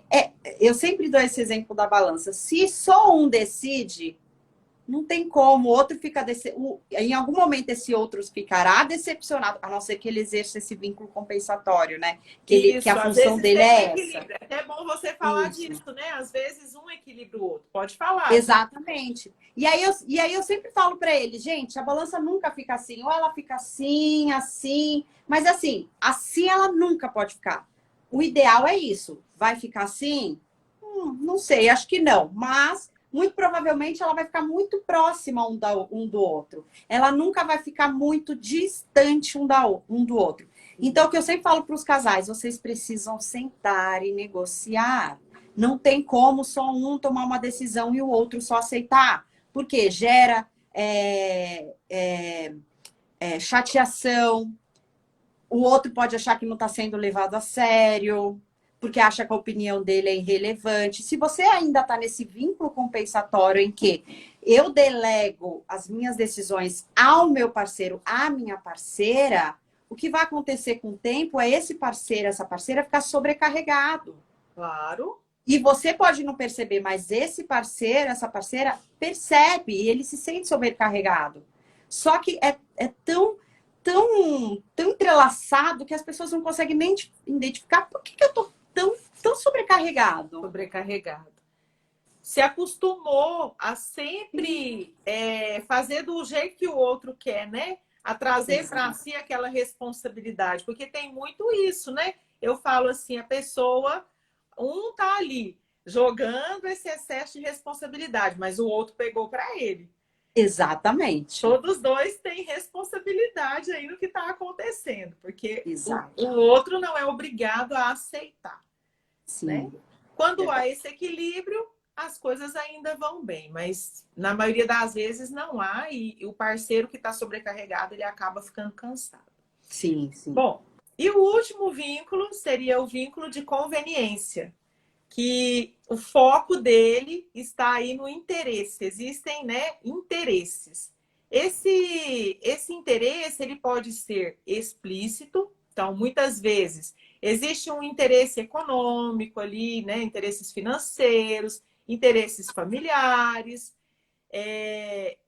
eu sempre dou esse exemplo da balança. Se só um decide, não tem como. O outro fica em algum momento esse outro ficará decepcionado, a não ser que ele exerça esse vínculo compensatório, né? Que a Isso, às função vezes dele tem um é essa. equilíbrio. É até bom você falar Isso. disso, né? Às vezes um equilibra o outro. Pode falar, gente. Exatamente. E aí eu sempre falo para ele, gente, a balança nunca fica assim, ou ela fica assim, assim, mas assim ela nunca pode ficar. O ideal é isso. Vai ficar assim? Não sei, acho que não, mas muito provavelmente ela vai ficar muito próxima um do outro. Ela nunca vai ficar muito distante um do outro. Então, o que eu sempre falo para os casais, vocês precisam sentar e negociar. Não tem como só um tomar uma decisão e o outro só aceitar. Porque gera chateação, o outro pode achar que não está sendo levado a sério, porque acha que a opinião dele é irrelevante. Se você ainda está nesse vínculo compensatório em que eu delego as minhas decisões ao meu parceiro, à minha parceira, o que vai acontecer com o tempo é esse parceiro, essa parceira ficar sobrecarregado. Claro. E você pode não perceber, mas esse parceiro, essa parceira, percebe e ele se sente sobrecarregado. Só que é tão entrelaçado que as pessoas não conseguem nem identificar por que eu tô tão sobrecarregado. Sobrecarregado. Se acostumou a sempre fazer do jeito que o outro quer, né? A trazer para si aquela responsabilidade. Porque tem muito isso, né? Eu falo assim, a pessoa, um tá ali jogando esse excesso de responsabilidade, mas o outro pegou para ele. Exatamente. Todos dois têm responsabilidade aí no que está acontecendo, porque Exato. o outro não é obrigado a aceitar. Sim. Né? Quando Verdade. há esse equilíbrio, as coisas ainda vão bem, mas na maioria das vezes não há, e o parceiro que está sobrecarregado, ele acaba ficando cansado. Sim, sim. Bom, e o último vínculo seria o vínculo de conveniência, que o foco dele está aí no interesse. Existem, né, interesses. Esse interesse, ele pode ser explícito. Então, muitas vezes, existe um interesse econômico ali, né, interesses financeiros, interesses familiares.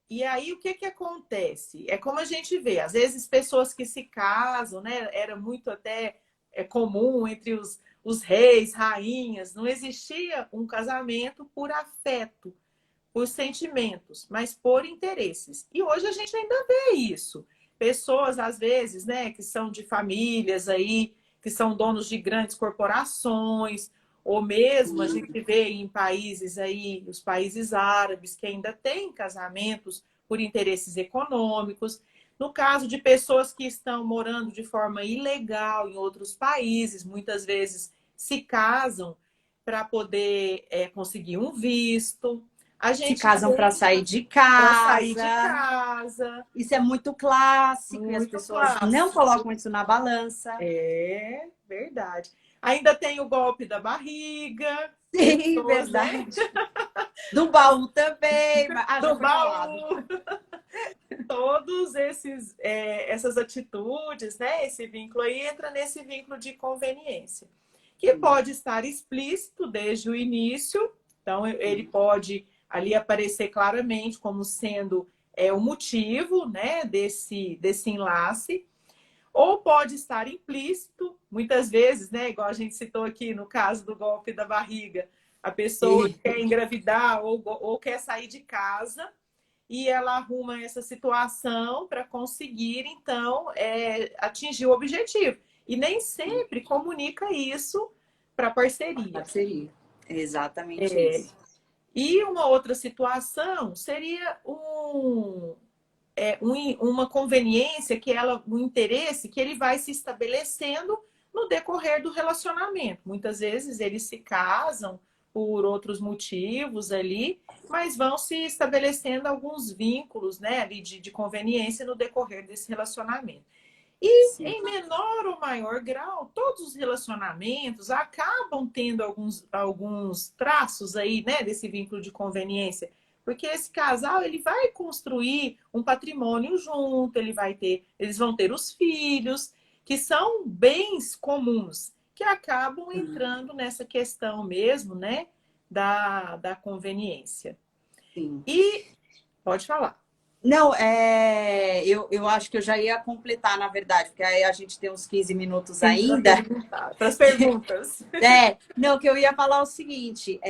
E aí, o que que acontece? É como a gente vê, às vezes, pessoas que se casam, né, era muito até comum entre os reis, rainhas, não existia um casamento por afeto, por sentimentos, mas por interesses. E hoje a gente ainda vê isso. Pessoas, às vezes, né, que são de famílias aí, que são donos de grandes corporações, ou mesmo a gente vê em países aí, os países árabes, que ainda têm casamentos por interesses econômicos. No caso de pessoas que estão morando de forma ilegal em outros países, muitas vezes se casam para poder conseguir um visto. A Se gente casam para sair de para sair de casa. casa. Isso é muito clássico e as Muito pessoas não clássico. colocam isso na balança. É verdade. Ainda tem o golpe da barriga. Sim, Pessoas, né? verdade. Do baú também. Já Do foi falado. baú. Todos essas atitudes, né? Esse vínculo aí entra nesse vínculo de conveniência, que pode estar explícito desde o início. Então, ele pode ali aparecer claramente como sendo o motivo, né, desse enlace, ou pode estar implícito, muitas vezes, né, igual a gente citou aqui no caso do golpe da barriga, a pessoa Sim. quer engravidar ou quer sair de casa e ela arruma essa situação para conseguir, então, atingir o objetivo. E nem sempre comunica isso para a parceria. Parceria. É exatamente isso. E uma outra situação seria uma conveniência um interesse que ele vai se estabelecendo no decorrer do relacionamento. Muitas vezes eles se casam por outros motivos ali, mas vão se estabelecendo alguns vínculos, né, ali de conveniência no decorrer desse relacionamento. E Sim. em menor ou maior grau, todos os relacionamentos acabam tendo alguns traços aí, né, desse vínculo de conveniência. Porque esse casal, ele vai construir um patrimônio junto, eles vão ter os filhos, que são bens comuns, que acabam entrando nessa questão mesmo, né, da conveniência. Sim. E pode falar. Não, eu acho que eu já ia completar, na verdade, porque aí a gente tem uns 15 minutos ainda. Para as perguntas. Não, que eu ia falar o seguinte,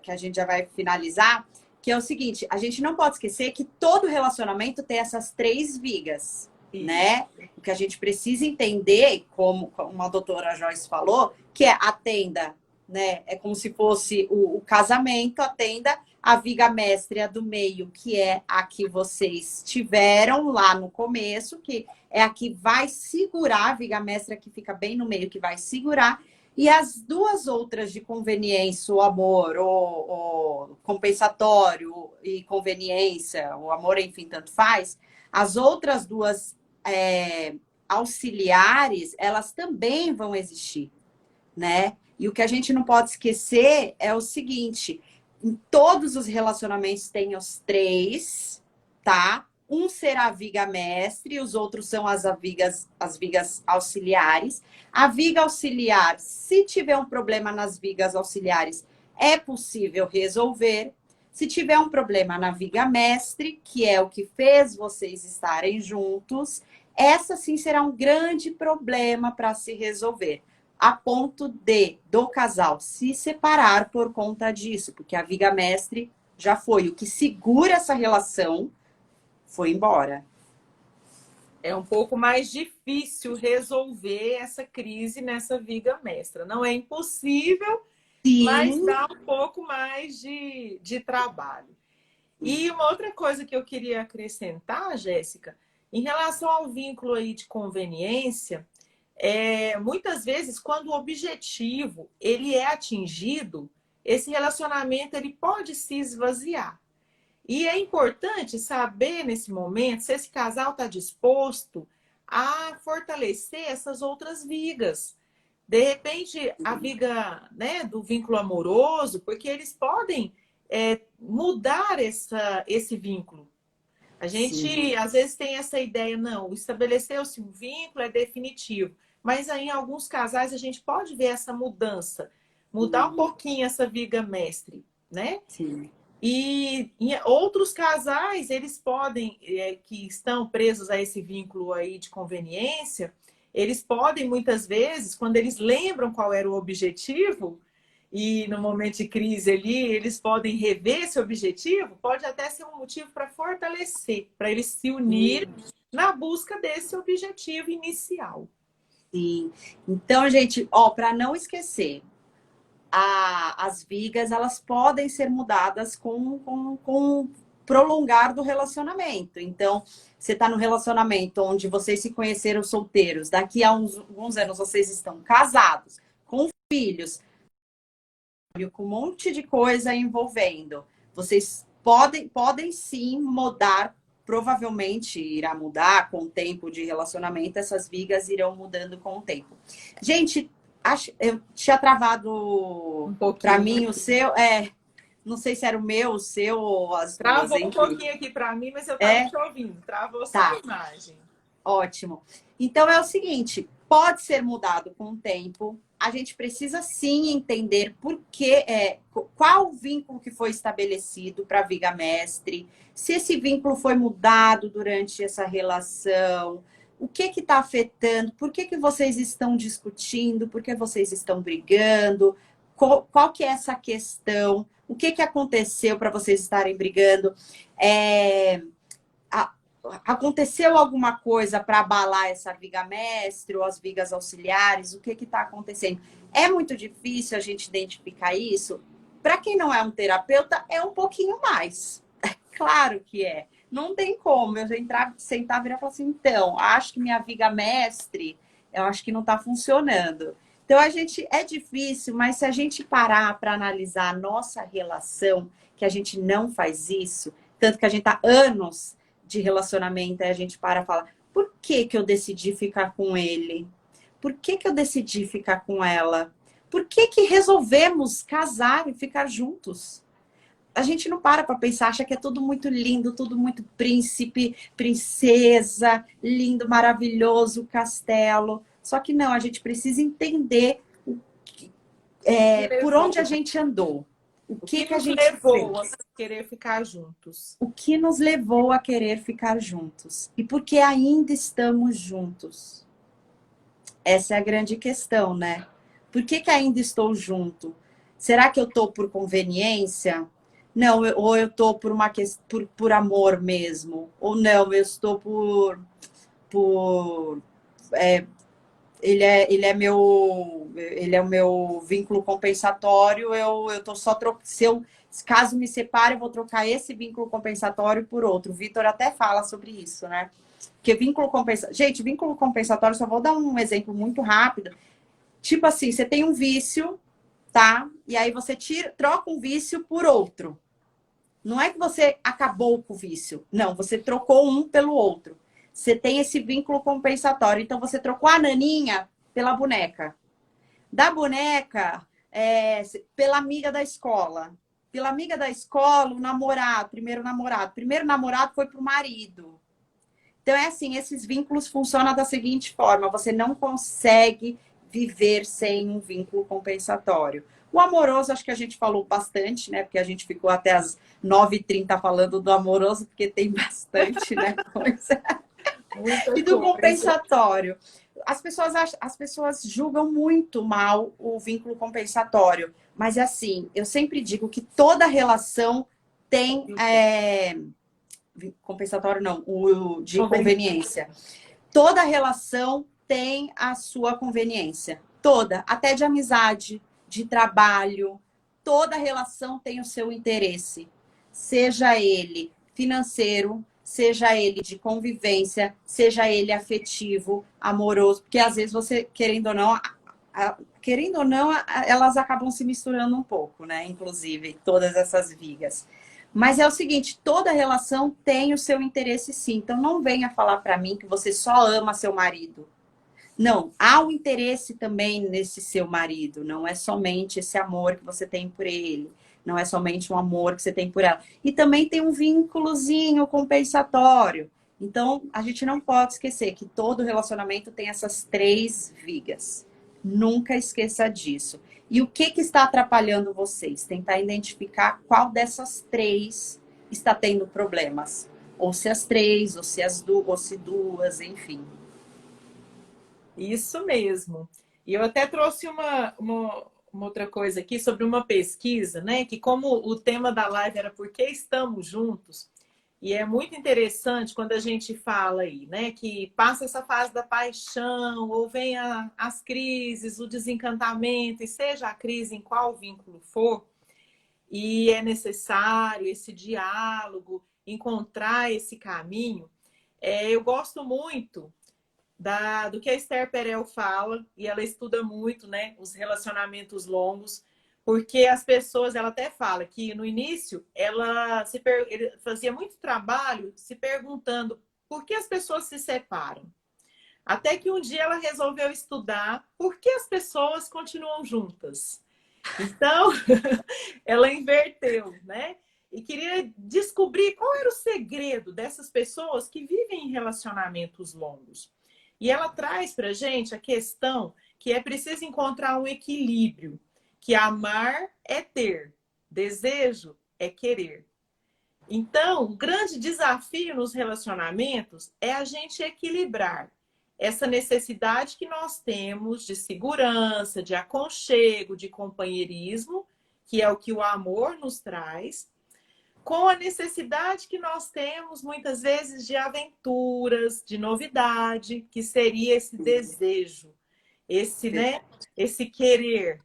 que a gente já vai finalizar, que é o seguinte, a gente não pode esquecer que todo relacionamento tem essas 3 vigas, né? O que a gente precisa entender, como a doutora Joyce falou, que é a tenda, né? É como se fosse o casamento, a tenda, a viga mestra do meio, que é a que vocês tiveram lá no começo, que é a que vai segurar, a viga mestra que fica bem no meio, que vai segurar, e as 2 outras de conveniência, o amor, o compensatório e conveniência, o amor, enfim, tanto faz, as outras 2 auxiliares, elas também vão existir, né? E o que a gente não pode esquecer é o seguinte, Em todos os relacionamentos tem os três, tá? Um será a viga mestre, os outros são as vigas auxiliares. A viga auxiliar, se tiver um problema nas vigas auxiliares, é possível resolver. Se tiver um problema na viga mestre, que é o que fez vocês estarem juntos, essa sim será um grande problema para se resolver, a ponto de do casal se separar por conta disso, porque a viga mestre já foi. O que segura essa relação foi embora. É um pouco mais difícil resolver essa crise nessa viga mestra. Não é impossível, mas Sim. dá um pouco mais de trabalho. E uma outra coisa que eu queria acrescentar, Jéssica, em relação ao vínculo aí de conveniência, muitas vezes, quando o objetivo ele é atingido, esse relacionamento ele pode se esvaziar. E é importante saber nesse momento se esse casal está disposto a fortalecer essas outras vigas. De repente, a viga, né, do vínculo amoroso, porque eles podem mudar esse vínculo. A gente, Sim. às vezes, tem essa ideia, não, estabeleceu-se um vínculo, é definitivo. Mas aí, em alguns casais, a gente pode ver essa mudança, mudar um pouquinho essa viga mestre, né? Sim. E em outros casais, eles podem, que estão presos a esse vínculo aí de conveniência, eles podem, muitas vezes, quando eles lembram qual era o objetivo, e no momento de crise ali, eles podem rever esse objetivo, pode até ser um motivo para fortalecer, para eles se unirem na busca desse objetivo inicial. Sim. Então, gente, ó, para não esquecer, as vigas elas podem ser mudadas com o prolongar do relacionamento. Então, você está no relacionamento onde vocês se conheceram solteiros, daqui a alguns anos vocês estão casados, com filhos, com um monte de coisa envolvendo. Vocês podem sim mudar, provavelmente irá mudar com o tempo de relacionamento, essas vigas irão mudando com o tempo. Gente, eu tinha travado Um para pouquinho. mim o seu, não sei se era o meu, o seu ou as duas, Travou um enfim. pouquinho aqui para mim, mas eu estava te ouvindo. Travou só a Tá. imagem. Ótimo. Então é o seguinte, pode ser mudado com o tempo. A gente precisa sim entender qual o vínculo que foi estabelecido para a viga mestre, se esse vínculo foi mudado durante essa relação, o que está afetando, por que vocês estão discutindo, por que vocês estão brigando, qual que é essa questão, o que aconteceu para vocês estarem brigando. Aconteceu alguma coisa para abalar essa viga mestre ou as vigas auxiliares? O que está acontecendo? É muito difícil a gente identificar isso. Para quem não é um terapeuta, é um pouquinho mais. Claro que é. Não tem como eu sentar, virar e falar assim, então, acho que minha viga mestre, eu acho que não está funcionando. Então, é difícil, mas se a gente parar para analisar a nossa relação, que a gente não faz isso, tanto que a gente está anos de relacionamento, aí a gente para e fala, por que eu decidi ficar com ele? Por que eu decidi ficar com ela? Por que resolvemos casar e ficar juntos? A gente não para pensar, acha que é tudo muito lindo, tudo muito príncipe, princesa, lindo, maravilhoso, castelo. Só que não, a gente precisa entender por onde a gente andou. O que a nos gente levou fez? a querer ficar juntos? O que nos levou a querer ficar juntos? E por que ainda estamos juntos? Essa é a grande questão, né? Por que ainda estou junto? Será que eu estou por conveniência? Não, ou eu estou por amor mesmo? Ou não, eu estou por ele é o meu vínculo compensatório, eu tô só trocando. Caso me separe, eu vou trocar esse vínculo compensatório por outro. O Vitor até fala sobre isso, né? Porque vínculo compensatório. Gente, vínculo compensatório, só vou dar um exemplo muito rápido. Tipo assim, você tem um vício, tá? E aí você troca um vício por outro. Não é que você acabou com o vício. Não, você trocou um pelo outro. Você tem esse vínculo compensatório. Então, você trocou a naninha pela boneca. Da boneca, pela amiga da escola. pela amiga da escola, o namorado, primeiro namorado foi pro marido. Então é assim, esses vínculos funcionam da seguinte forma: você não consegue viver sem um vínculo compensatório. O amoroso, acho que a gente falou bastante, né? Porque a gente ficou até as 9h30 falando do amoroso, porque tem bastante, né? Coisa. Muita E do coisa. compensatório. As pessoas julgam muito mal o vínculo compensatório. Mas assim, eu sempre digo que toda relação tem compensatório não, o de conveniência. Toda relação tem a sua conveniência. Toda, até de amizade, de trabalho, toda relação tem o seu interesse. Seja ele financeiro, seja ele de convivência, seja ele afetivo, amoroso, porque às vezes você, querendo ou não, elas acabam se misturando um pouco, né? Inclusive, todas essas vigas. Mas é o seguinte, toda relação tem o seu interesse sim. Então não venha falar para mim que você só ama seu marido. Não, há um interesse também nesse seu marido. Não é somente esse amor que você tem por ele. Não é somente um amor que você tem por ela. E também tem um vínculozinho compensatório. Então, a gente não pode esquecer que todo relacionamento tem essas 3 vigas. Nunca esqueça disso. E o que está atrapalhando vocês? Tentar identificar qual dessas 3 está tendo problemas. Ou se as 3, ou se duas, enfim. Isso mesmo. E eu até trouxe uma outra coisa aqui sobre uma pesquisa, né? Que como o tema da live era por que estamos juntos, e é muito interessante quando a gente fala aí, né? Que passa essa fase da paixão, ou vem as crises, o desencantamento, e seja a crise em qual vínculo for, e é necessário esse diálogo, encontrar esse caminho. Eu gosto muito do que a Esther Perel fala, e ela estuda muito, né, os relacionamentos longos, porque as pessoas, ela até fala que no início ele fazia muito trabalho se perguntando por que as pessoas se separam. Até que um dia ela resolveu estudar por que as pessoas continuam juntas. Então, ela inverteu, né? E queria descobrir qual era o segredo dessas pessoas que vivem em relacionamentos longos. E ela traz para a gente a questão que é preciso encontrar um equilíbrio, que amar é ter, desejo é querer. Então, o grande desafio nos relacionamentos é a gente equilibrar essa necessidade que nós temos de segurança, de aconchego, de companheirismo, que é o que o amor nos traz, com a necessidade que nós temos, muitas vezes, de aventuras, de novidade, que seria esse desejo, esse querer.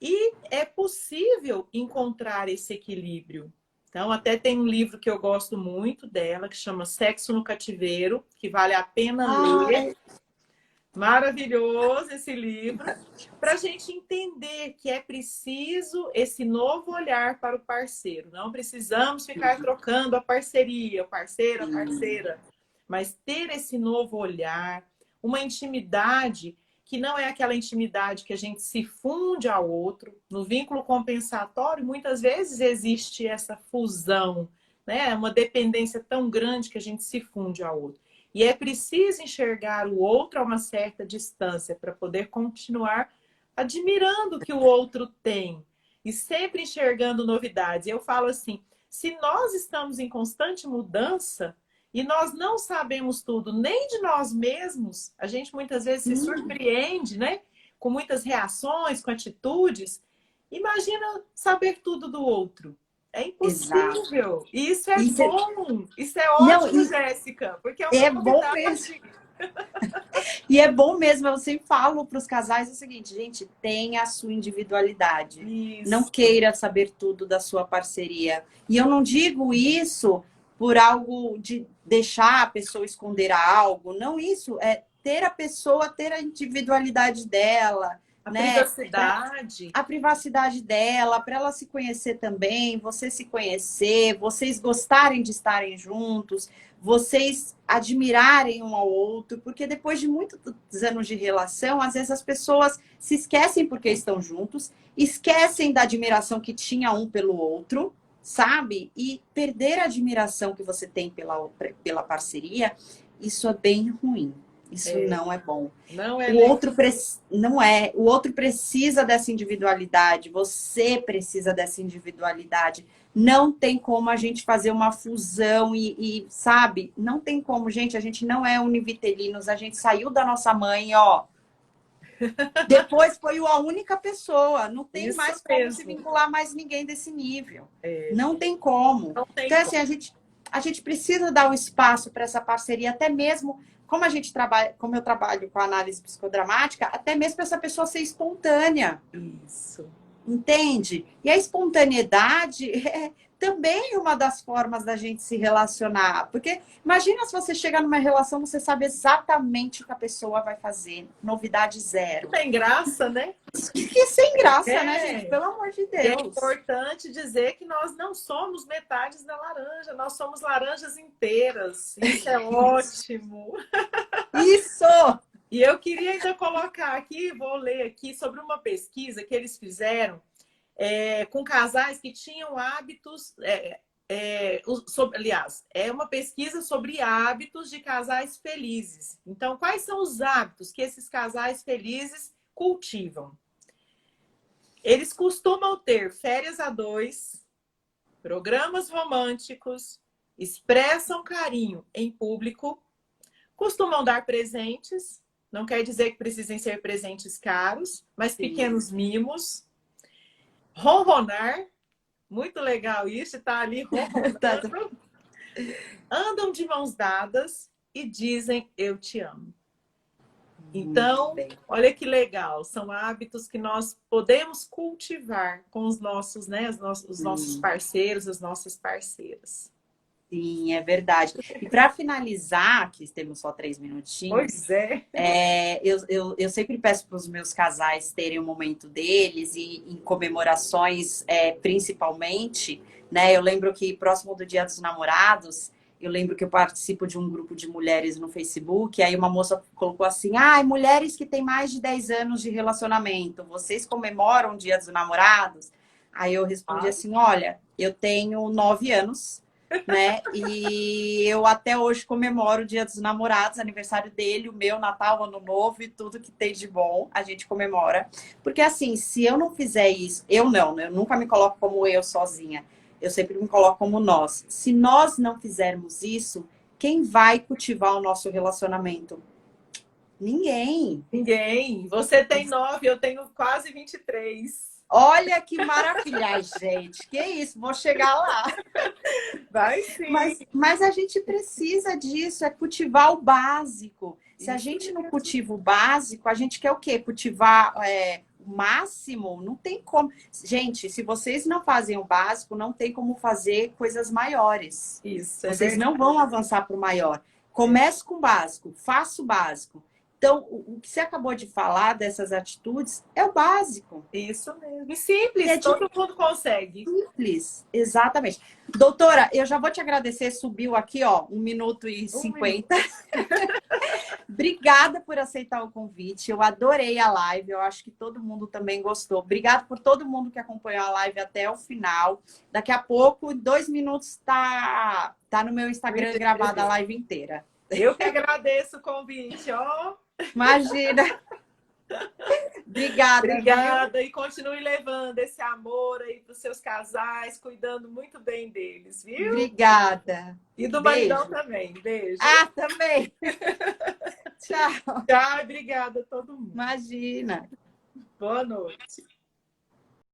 E é possível encontrar esse equilíbrio. Então, até tem um livro que eu gosto muito dela, que chama Sexo no Cativeiro, que vale a pena ler. Maravilhoso esse livro, para a gente entender que é preciso esse novo olhar para o parceiro. Não precisamos ficar trocando a parceria, o parceiro, a parceira, mas ter esse novo olhar, uma intimidade que não é aquela intimidade que a gente se funde ao outro. No vínculo compensatório, muitas vezes existe essa fusão, né? Uma dependência tão grande que a gente se funde ao outro. E é preciso enxergar o outro a uma certa distância para poder continuar admirando o que o outro tem e sempre enxergando novidades. Eu falo assim, se nós estamos em constante mudança e nós não sabemos tudo nem de nós mesmos, a gente muitas vezes se surpreende, né? Com muitas reações, com atitudes. Imagina saber tudo do outro. É impossível. Exato. Isso é bom. Isso é Não, ótimo, Jéssica, porque é uma é bom novidade. mesmo. E é bom mesmo, eu sempre falo para os casais o seguinte, gente, tenha a sua individualidade. Isso. Não queira saber tudo da sua parceria. E eu não digo isso por algo de deixar a pessoa esconder algo. Não isso, é ter a pessoa, ter a individualidade dela, A né? privacidade. A privacidade dela, para ela se conhecer também, você se conhecer, vocês gostarem de estarem juntos, vocês admirarem um ao outro, porque depois de muitos anos de relação, às vezes as pessoas se esquecem porque estão juntos, esquecem da admiração que tinha um pelo outro, sabe? E perder a admiração que você tem pela parceria, isso é bem ruim. Isso não é bom. Não é O outro não é. O outro precisa dessa individualidade. Você precisa dessa individualidade. Não tem como a gente fazer uma fusão sabe? Não tem como, gente. A gente não é univitelinos. A gente saiu da nossa mãe, ó. Depois foi a única pessoa. Não tem Isso mais como mesmo. se vincular mais ninguém desse nível. É. Não tem como. Não tem Então, como. assim, a gente precisa dar o espaço para essa parceria, até mesmo como a gente trabalha, como eu trabalho com análise psicodramática, até mesmo para essa pessoa ser espontânea. Isso. Entende? E a espontaneidade é também uma das formas da gente se relacionar. Porque imagina se você chegar numa relação, você sabe exatamente o que a pessoa vai fazer. Novidade zero. Tem graça, né? Que sem graça, né, gente? Pelo amor de E é Deus. importante dizer que nós não somos metades da laranja, nós somos laranjas inteiras. Isso é ótimo. Isso! E eu queria ainda colocar aqui, vou ler aqui, sobre uma pesquisa que eles fizeram com casais que tinham hábitos. Aliás, é uma pesquisa sobre hábitos de casais felizes. Então, quais são os hábitos que esses casais felizes cultivam? Eles costumam ter férias a dois, programas românticos, expressam carinho em público, costumam dar presentes, não quer dizer que precisem ser presentes caros, mas pequenos mimos, ronronar, muito legal isso, tá ali ronronando, andam de mãos dadas e dizem eu te amo. Então, olha que legal, são hábitos que nós podemos cultivar com os nossos, né, os nossos parceiros, as nossas parceiras. Sim, é verdade. E para finalizar, que temos só 3 minutinhos, Pois é. Eu sempre peço para os meus casais terem um momento deles e em comemorações, principalmente, né? Eu lembro que próximo do Dia dos Namorados, eu lembro que eu participo de um grupo de mulheres no Facebook, e aí uma moça colocou assim, mulheres que têm mais de 10 anos de relacionamento, vocês comemoram o Dia dos Namorados? Aí eu respondi assim, olha, eu tenho 9 anos, né? E eu até hoje comemoro o Dia dos Namorados, aniversário dele, o meu, Natal, Ano Novo e tudo que tem de bom, a gente comemora. Porque assim, se eu não fizer isso, eu nunca me coloco como eu sozinha. Eu sempre me coloco como nós. Se nós não fizermos isso, quem vai cultivar o nosso relacionamento? Ninguém. Ninguém. Você tem 9, eu tenho quase 23. Olha que maravilha, gente. Que isso, vou chegar lá. Vai sim. Mas a gente precisa disso, é cultivar o básico. Se a gente não cultiva o básico, a gente quer o quê? Cultivar o máximo? Não tem como. Gente, se vocês não fazem o básico, não tem como fazer coisas maiores. Isso. Vocês não vão avançar para o maior. Comece com o básico, faça o básico. Então, o que você acabou de falar dessas atitudes é o básico. Isso mesmo. E simples, todo mundo consegue. Simples, exatamente. Doutora, eu já vou te agradecer, subiu aqui, ó, 1 minuto e 50. Obrigada por aceitar o convite, eu adorei a live, eu acho que todo mundo também gostou. Obrigada por todo mundo que acompanhou a live até o final. Daqui a pouco, 2 minutos, tá no meu Instagram gravada a live inteira. Eu que agradeço o convite, ó. Imagina. Obrigada. Obrigada. E continue levando esse amor aí para os seus casais, cuidando muito bem deles, viu? Obrigada. E do maridão também. Beijo. Também. Tchau. Tchau, obrigada a todo mundo. Imagina. Boa noite.